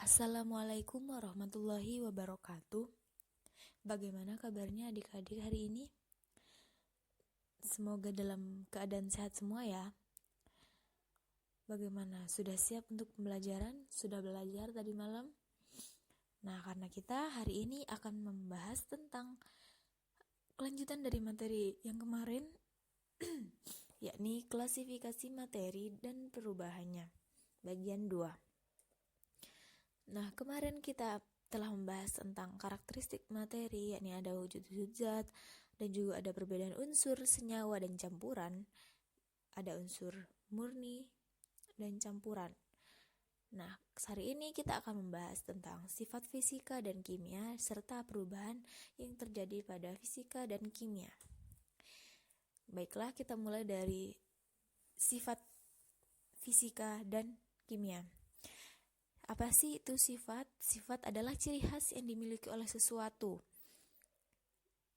Assalamualaikum warahmatullahi wabarakatuh. Bagaimana kabarnya adik-adik hari ini? Semoga dalam keadaan sehat semua ya. Bagaimana? Sudah siap untuk pembelajaran? Sudah belajar tadi malam? Nah, karena kita hari ini akan membahas tentang kelanjutan dari materi yang kemarin, yakni klasifikasi materi dan perubahannya, bagian 2. Nah, kemarin kita telah membahas tentang karakteristik materi, yakni ada wujud-wujud zat, dan juga ada perbedaan unsur, senyawa, dan campuran. Ada unsur murni dan campuran. Nah, hari ini kita akan membahas tentang sifat fisika dan kimia, serta perubahan yang terjadi pada fisika dan kimia. Baiklah, kita mulai dari sifat fisika dan kimia. Apa sih itu sifat? Sifat adalah ciri khas yang dimiliki oleh sesuatu.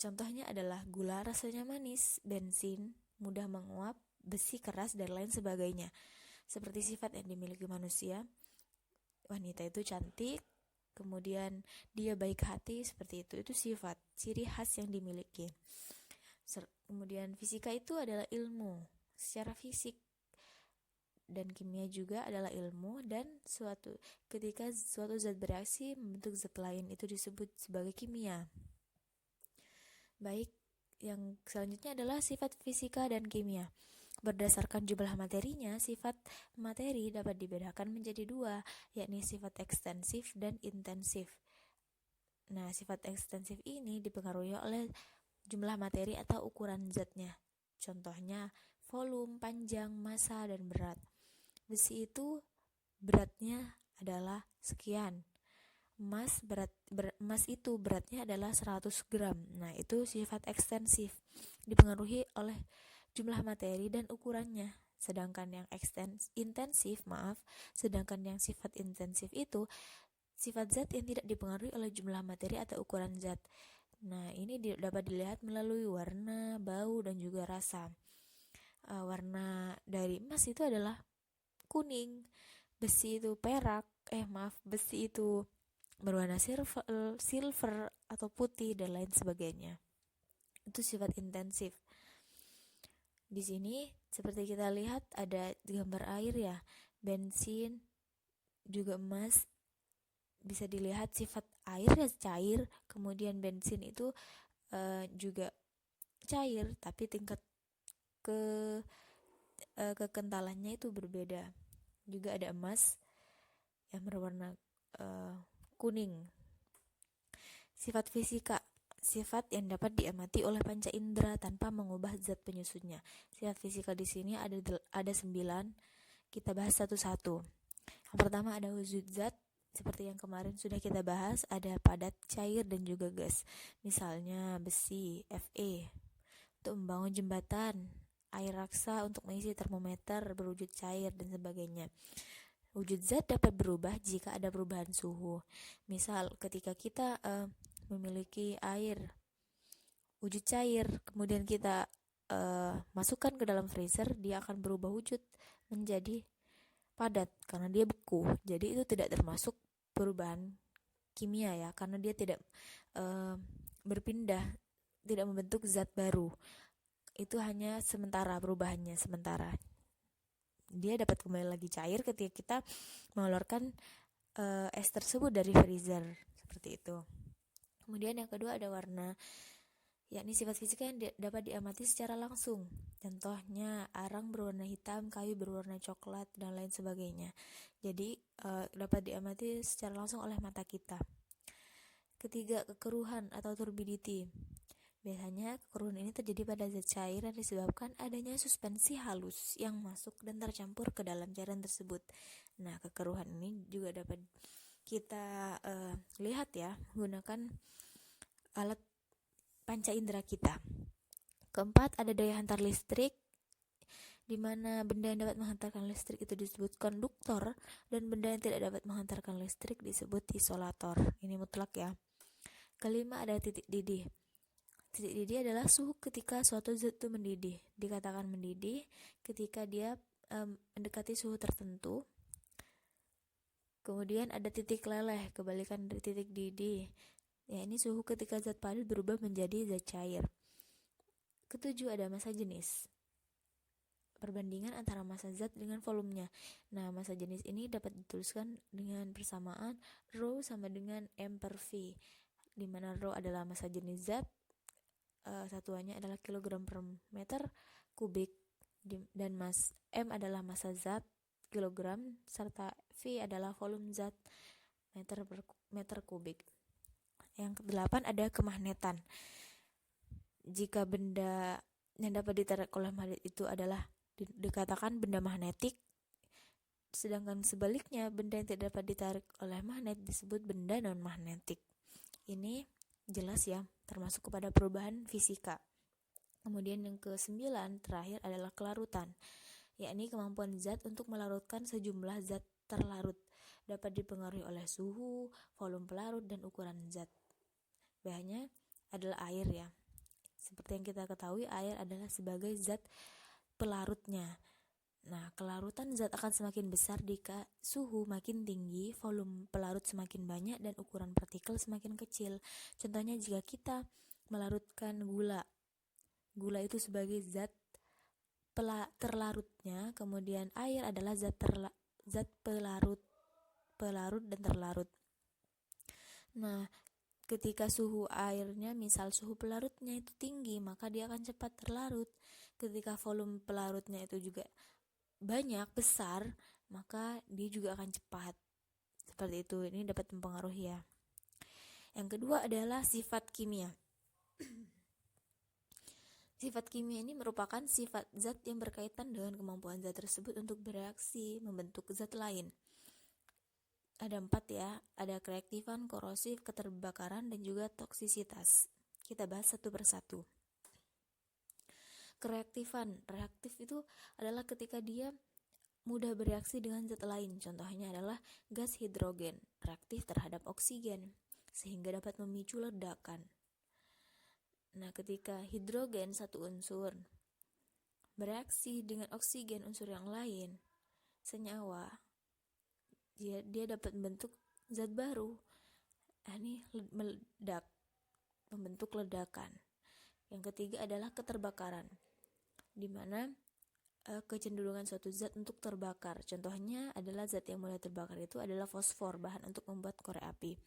Contohnya adalah gula rasanya manis, bensin mudah menguap, besi keras, dan lain sebagainya. Seperti sifat yang dimiliki manusia, wanita itu cantik, kemudian dia baik hati, seperti itu sifat, ciri khas yang dimiliki. Kemudian fisika itu adalah ilmu secara fisik, dan kimia juga adalah ilmu, dan ketika suatu zat bereaksi membentuk zat lain itu disebut sebagai kimia. Baik, yang selanjutnya adalah sifat fisika dan kimia. Berdasarkan jumlah materinya, sifat materi dapat dibedakan menjadi 2, yakni sifat ekstensif dan intensif. Nah, sifat ekstensif ini dipengaruhi oleh jumlah materi atau ukuran zatnya. Contohnya volume, panjang, massa, dan berat. Besi itu beratnya adalah sekian. Emas itu beratnya adalah 100 gram. Nah, itu sifat ekstensif, dipengaruhi oleh jumlah materi dan ukurannya. Sedangkan yang sifat intensif itu sifat zat yang tidak dipengaruhi oleh jumlah materi atau ukuran zat. Nah, ini dapat dilihat melalui warna, bau, dan juga rasa. Warna dari emas itu adalah kuning, besi itu besi itu berwarna silver atau putih, dan lain sebagainya. Itu sifat intensif. Di sini seperti kita lihat ada gambar air ya, bensin, juga emas. Bisa dilihat sifat air ya cair, kemudian bensin itu juga cair, tapi tingkat kekentalannya itu berbeda. Juga ada emas yang berwarna kuning. Sifat fisika, sifat yang dapat diamati oleh panca indera tanpa mengubah zat penyusunnya. Sifat fisika di sini ada 9. Kita bahas satu-satu. Yang pertama ada wujud zat. Seperti yang kemarin sudah kita bahas, ada padat, cair, dan juga gas. Misalnya besi, Fe, untuk membangun jembatan, air raksa untuk mengisi termometer berwujud cair, dan sebagainya. Wujud zat dapat berubah jika ada perubahan suhu. Misal ketika kita memiliki air wujud cair, kemudian kita masukkan ke dalam freezer, dia akan berubah wujud menjadi padat karena dia beku. Jadi itu tidak termasuk perubahan kimia ya, karena dia tidak berpindah, tidak membentuk zat baru. Itu hanya sementara, perubahannya sementara. Dia dapat kembali lagi cair ketika kita mengeluarkan es tersebut dari freezer, seperti itu. Kemudian yang kedua ada warna, yakni sifat fisika yang dapat diamati secara langsung. Contohnya arang berwarna hitam, kayu berwarna coklat, dan lain sebagainya. Jadi dapat diamati secara langsung oleh mata kita. Ketiga, kekeruhan atau turbidity. Biasanya kekeruhan ini terjadi pada zat cair yang disebabkan adanya suspensi halus yang masuk dan tercampur ke dalam cairan tersebut. Nah, kekeruhan ini juga dapat kita lihat ya menggunakan alat panca indera kita. Keempat, ada daya hantar listrik, di mana benda yang dapat menghantarkan listrik itu disebut konduktor, dan benda yang tidak dapat menghantarkan listrik disebut isolator. Ini mutlak ya. Kelima, ada titik didih. Titik didih adalah suhu ketika suatu zat itu mendidih. Dikatakan mendidih ketika dia mendekati suhu tertentu Kemudian ada titik leleh, kebalikan dari titik didih. Ya, ini suhu ketika zat padat berubah menjadi zat cair. Ketujuh, ada massa jenis. Perbandingan antara massa zat dengan volumenya. Nah, massa jenis ini dapat dituliskan dengan persamaan ρ sama dengan m per v, di mana ρ adalah massa jenis zat, satuannya adalah kilogram per meter kubik, dan m adalah massa zat kilogram, serta v adalah volume zat meter per meter kubik. Yang kedelapan, ada kemagnetan. Jika benda yang dapat ditarik oleh magnet itu adalah dikatakan benda magnetik, sedangkan sebaliknya benda yang tidak dapat ditarik oleh magnet disebut benda non-magnetik. Ini jelas ya, termasuk kepada perubahan fisika. Kemudian yang ke-9 terakhir adalah kelarutan, yakni kemampuan zat untuk melarutkan sejumlah zat terlarut, dapat dipengaruhi oleh suhu, volume pelarut, dan ukuran zat. Bahannya adalah air ya. Seperti yang kita ketahui, air adalah sebagai zat pelarutnya. Nah, kelarutan zat akan semakin besar jika suhu makin tinggi, volume pelarut semakin banyak, dan ukuran partikel semakin kecil. Contohnya jika kita melarutkan gula itu sebagai zat terlarutnya, kemudian air adalah zat pelarut dan terlarut. Nah, ketika suhu airnya, misal suhu pelarutnya itu tinggi, maka dia akan cepat terlarut. Ketika volume pelarutnya itu juga banyak, besar, maka dia juga akan cepat. Seperti itu, ini dapat mempengaruhi ya. Yang kedua adalah sifat kimia. Sifat kimia ini merupakan sifat zat yang berkaitan dengan kemampuan zat tersebut untuk bereaksi membentuk zat lain. Ada 4 ya, ada kereaktifan, korosif, keterbakaran, dan juga toksisitas. Kita bahas satu persatu. Kereaktifan, reaktif itu adalah ketika dia mudah bereaksi dengan zat lain. Contohnya adalah gas hidrogen, reaktif terhadap oksigen, sehingga dapat memicu ledakan. Nah, ketika hidrogen satu unsur bereaksi dengan oksigen unsur yang lain, senyawa, dia dapat membentuk zat baru. Ini meledak, membentuk ledakan. Yang ketiga adalah keterbakaran, di mana kecenderungan suatu zat untuk terbakar. Contohnya adalah zat yang mudah terbakar itu adalah fosfor, bahan untuk membuat korek api.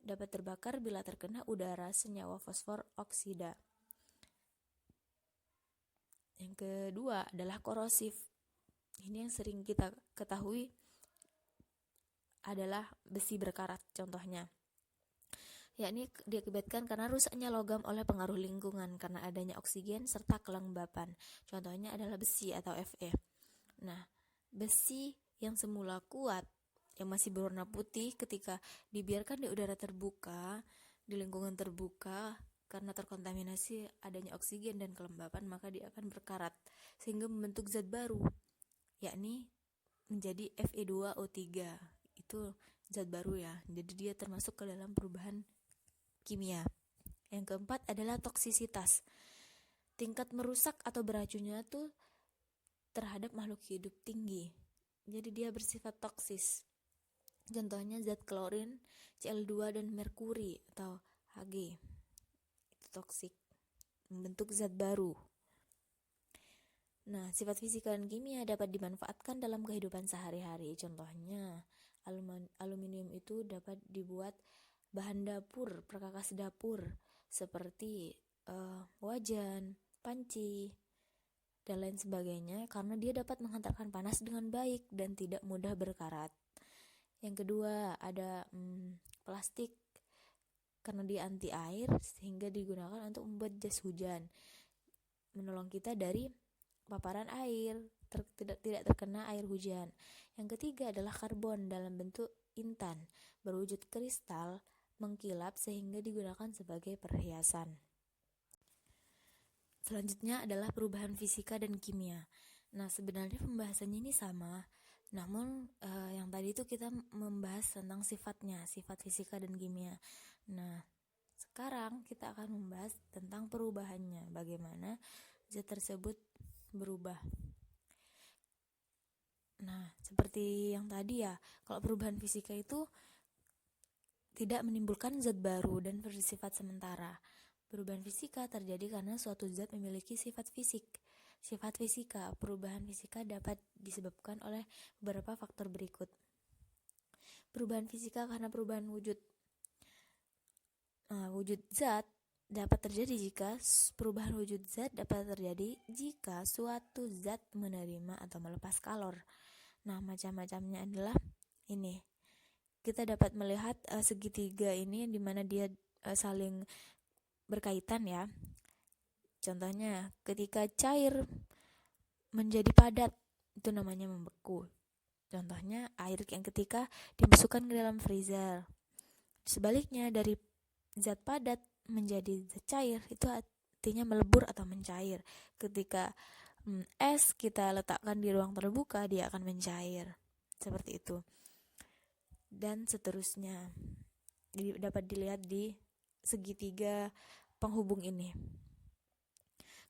Dapat terbakar bila terkena udara, senyawa fosfor oksida. Yang kedua adalah korosif. Ini yang sering kita ketahui adalah besi berkarat contohnya, yakni diakibatkan karena rusaknya logam oleh pengaruh lingkungan karena adanya oksigen serta kelembapan. Contohnya adalah besi atau Fe. Nah, besi yang semula kuat, yang masih berwarna putih, ketika dibiarkan di udara terbuka, di lingkungan terbuka, karena terkontaminasi adanya oksigen dan kelembapan, maka dia akan berkarat sehingga membentuk zat baru, yakni menjadi Fe2O3. Itu zat baru ya, jadi dia termasuk ke dalam perubahan kimia. Yang keempat adalah toksisitas. Tingkat merusak atau beracunnya tuh terhadap makhluk hidup tinggi, jadi dia bersifat toksis. Contohnya zat klorin, Cl2, dan merkuri atau Hg. Itu toksik, membentuk zat baru. Nah, sifat fisika dan kimia dapat dimanfaatkan dalam kehidupan sehari-hari. Contohnya, aluminium itu dapat dibuat bahan dapur, perkakas dapur, seperti wajan, panci, dan lain sebagainya, karena dia dapat menghantarkan panas dengan baik dan tidak mudah berkarat. Yang kedua ada plastik, karena dia anti air sehingga digunakan untuk membuat jas hujan, menolong kita dari paparan air, tidak terkena air hujan. Yang ketiga adalah karbon dalam bentuk intan, berwujud kristal, mengkilap sehingga digunakan sebagai perhiasan. Selanjutnya adalah perubahan fisika dan kimia. Nah, sebenarnya pembahasannya ini sama, namun yang tadi itu kita membahas tentang sifatnya, sifat fisika dan kimia. Nah, sekarang kita akan membahas tentang perubahannya, bagaimana zat tersebut berubah. Nah, seperti yang tadi ya, kalau perubahan fisika itu tidak menimbulkan zat baru dan bersifat sementara. Perubahan fisika terjadi karena suatu zat memiliki sifat fisik. Sifat fisika, perubahan fisika dapat disebabkan oleh beberapa faktor berikut. Perubahan fisika karena perubahan wujud. Wujud zat dapat terjadi jika perubahan wujud zat dapat terjadi jika suatu zat menerima atau melepas kalor. Nah, macam-macamnya adalah ini. Kita dapat melihat segitiga ini di mana dia saling berkaitan ya. Contohnya, ketika cair menjadi padat, itu namanya membeku. Contohnya, air yang ketika dimasukkan ke dalam freezer. Sebaliknya, dari zat padat menjadi zat cair, itu artinya melebur atau mencair. Ketika es kita letakkan di ruang terbuka, dia akan mencair. Seperti itu. Dan seterusnya. Dapat dilihat di segitiga penghubung ini.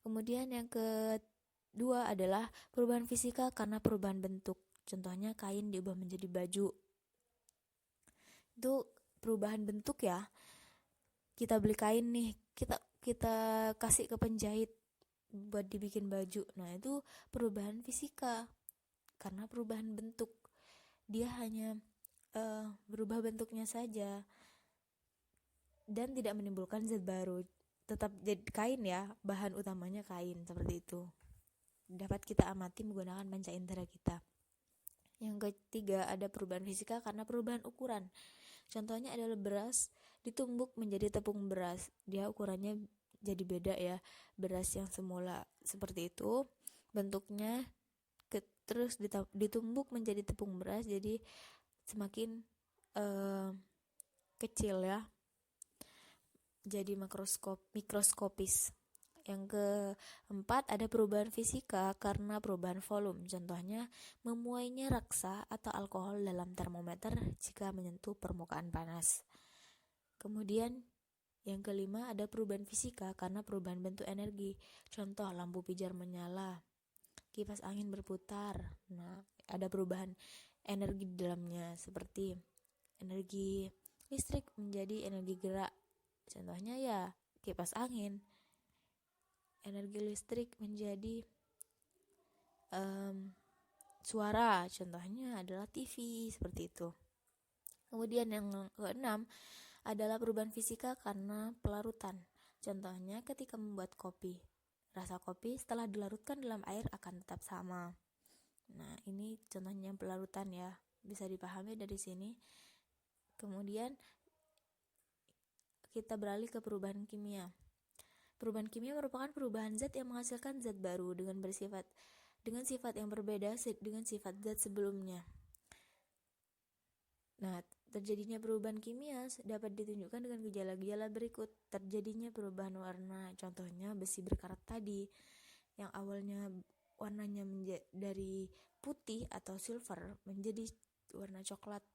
Kemudian yang kedua adalah perubahan fisika karena perubahan bentuk. Contohnya kain diubah menjadi baju. Itu perubahan bentuk ya. Kita beli kain nih, kita kasih ke penjahit buat dibikin baju. Nah, itu perubahan fisika karena perubahan bentuk. Dia hanya berubah bentuknya saja dan tidak menimbulkan zat baru. Tetap jadi kain ya, bahan utamanya kain, seperti itu. Dapat kita amati menggunakan panca indera kita. Yang ketiga ada perubahan fisika karena perubahan ukuran. Contohnya adalah beras ditumbuk menjadi tepung beras. Dia ukurannya jadi beda ya. Beras yang semula seperti itu bentuknya terus ditumbuk menjadi tepung beras, jadi semakin kecil ya, jadi mikroskopis. Yang keempat ada perubahan fisika karena perubahan volume. Contohnya memuainya raksa atau alkohol dalam termometer jika menyentuh permukaan panas. Kemudian yang kelima ada perubahan fisika karena perubahan bentuk energi. Contoh lampu pijar menyala, kipas angin berputar. Nah, ada perubahan energi di dalamnya seperti energi listrik menjadi energi gerak. Contohnya ya kipas angin. Energi listrik menjadi suara. Contohnya adalah TV, seperti itu. Kemudian yang keenam adalah perubahan fisika karena pelarutan. Contohnya ketika membuat kopi. Rasa kopi setelah dilarutkan dalam air akan tetap sama. Nah, ini contohnya pelarutan ya. Bisa dipahami dari sini. Kemudian kita beralih ke perubahan kimia. Perubahan kimia merupakan perubahan zat yang menghasilkan zat baru dengan sifat yang berbeda dengan sifat zat sebelumnya. Nah, terjadinya perubahan kimia dapat ditunjukkan dengan gejala-gejala berikut. Terjadinya perubahan warna, contohnya besi berkarat tadi, yang awalnya warnanya dari putih atau silver menjadi warna coklat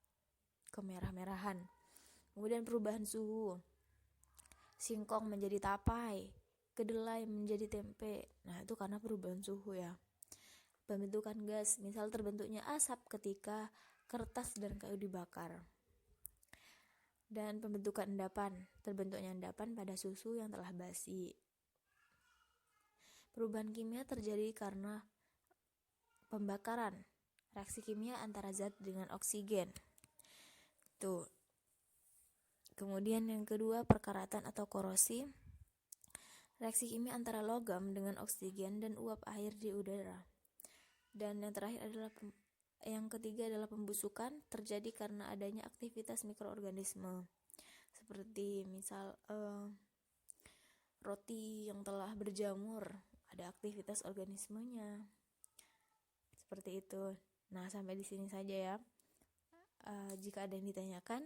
kemerah-merahan. Kemudian perubahan suhu, singkong menjadi tapai, kedelai menjadi tempe. Nah, itu karena perubahan suhu ya. Pembentukan gas, misal terbentuknya asap ketika kertas dan kayu dibakar. Dan pembentukan endapan, terbentuknya endapan pada susu yang telah basi. Perubahan kimia terjadi karena pembakaran, reaksi kimia antara zat dengan oksigen. Tuh. Kemudian yang kedua, perkaratan atau korosi. Reaksi kimia antara logam dengan oksigen dan uap air di udara. Dan yang ketiga adalah pembusukan, terjadi karena adanya aktivitas mikroorganisme. Seperti misal roti yang telah berjamur, ada aktivitas organismenya. Seperti itu. Nah, sampai di sini saja ya. Jika ada yang ditanyakan,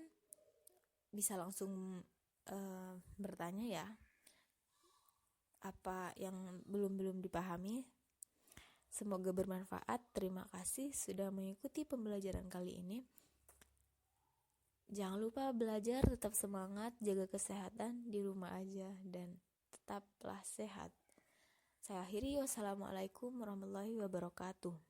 bisa langsung bertanya ya. Apa yang belum dipahami. Semoga bermanfaat. Terima kasih sudah mengikuti pembelajaran kali ini. Jangan lupa belajar, tetap semangat, jaga kesehatan di rumah aja, dan tetaplah sehat. Saya akhiri. Wassalamualaikum warahmatullahi wabarakatuh.